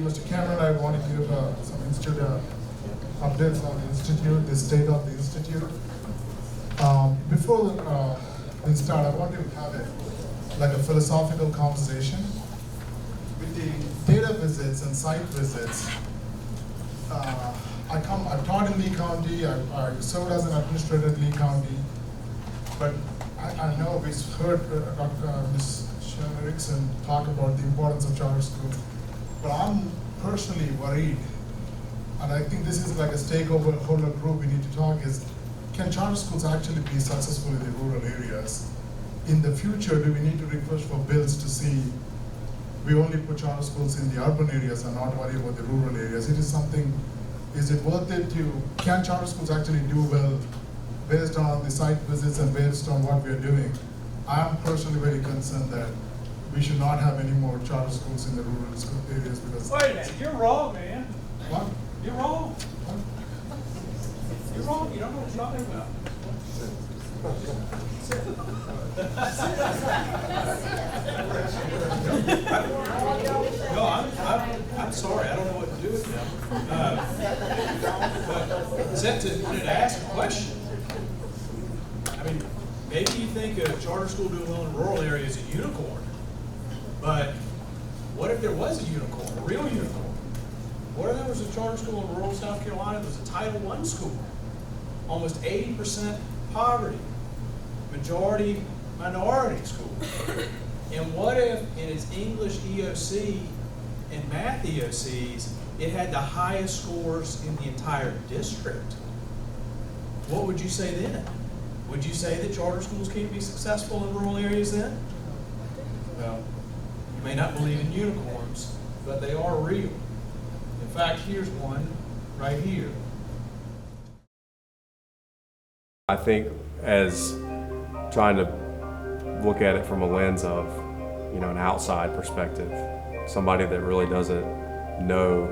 Mr. Cameron, I want to give some institute updates on the institute, the state of the institute. Before we start, I want to have a philosophical conversation. With the data visits and site visits, I taught in Lee County, I served as an administrator in Lee County, but I know we've heard Dr. Ms. Erickson talk about the importance of charter school, but I'm personally worried, and I think this is like a stakeholder group we need to talk is, can charter schools actually be successful in the rural areas? In the future, do we need to request for bills to see we only put charter schools in the urban areas and not worry about the rural areas? Is it worth it can charter schools actually do well based on the site visits and based on what we're doing? I'm personally very concerned that we should not have any more charter schools in the rural school areas because— Wait a minute, you're wrong, man. What? You're wrong. What? You're wrong, you don't know what you're talking about. No, I'm sorry, I don't know what to do with them. But to ask a question. I mean, maybe you think a charter school doing well in a rural area is a unicorn, but what if there was a unicorn, a real unicorn? What if there was a charter school in rural South Carolina that was a Title I school? Almost 80% poverty, majority minority school. And what if in its English EOC and math EOCs, it had the highest scores in the entire district? What would you say then? Would you say that charter schools can't be successful in rural areas then? Well, you may not believe in unicorns, but they are real. In fact, here's one right here. I think as trying to look at it from a lens of, an outside perspective, somebody that really doesn't know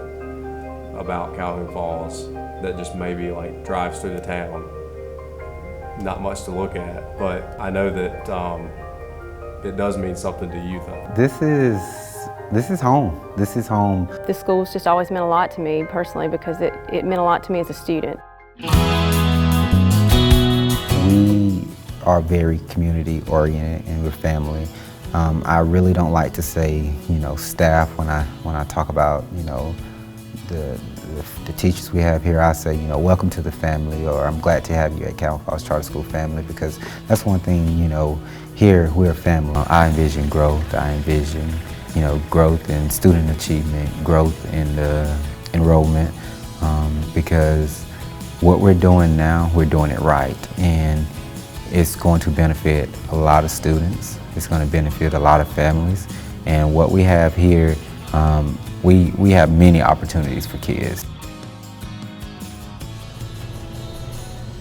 about Calhoun Falls, that just maybe like drives through the town, not much to look at, but I know that it does mean something to you though. This is home. This is home. The school's just always meant a lot to me personally because it meant a lot to me as a student. We are very community oriented and we're family. I really don't like to say, staff when I talk about, the teachers we have here. I say, welcome to the family, or I'm glad to have you at Calhoun Falls Charter School family, because that's one thing, here we're a family. I envision growth. I envision, growth in student achievement, growth in the enrollment, because what we're doing now, we're doing it right, and it's going to benefit a lot of students. It's going to benefit a lot of families, and what we have here, we have many opportunities for kids.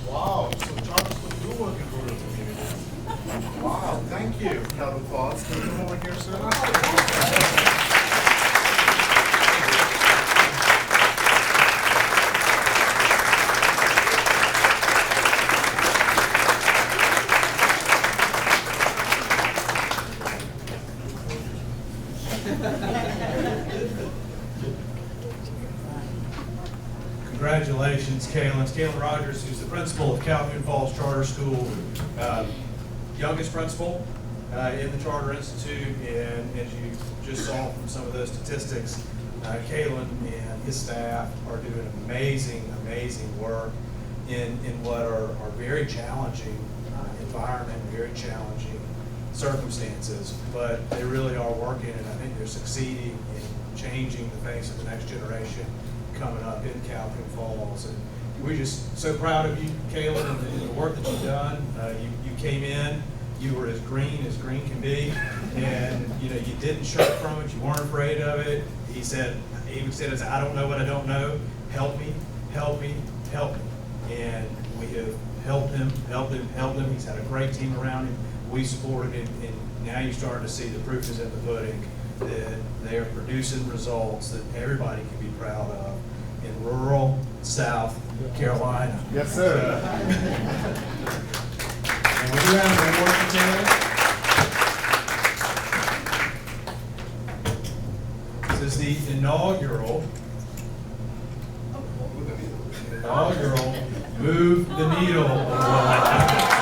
Wow, so charter schools do work in rural communities. Wow, thank you, Calhoun Falls. Can you come over here, sir? Congratulations, Kaylin. Kaylin Rogers, who's the principal of Calhoun Falls Charter School, youngest principal in the Charter Institute, and as you just saw from some of those statistics, Kaylin and his staff are doing amazing work in what are very challenging environment, very challenging circumstances, but they really are working, and I think they're succeeding in changing the face of the next generation coming up in Calhoun Falls. And we're just so proud of you, Kaylin, and the work that you've done. You came in, you were as green can be, and you didn't shirk from it, you weren't afraid of it. He even said, I don't know what I don't know, help me. And we have helped him. He's had a great team around him. We supported him, and now you're starting to see the proof is in the pudding, that they are producing results that everybody can be proud of in rural South Carolina. Yes, sir. And we do have an award for Taylor. is the inaugural Move the Needle Award.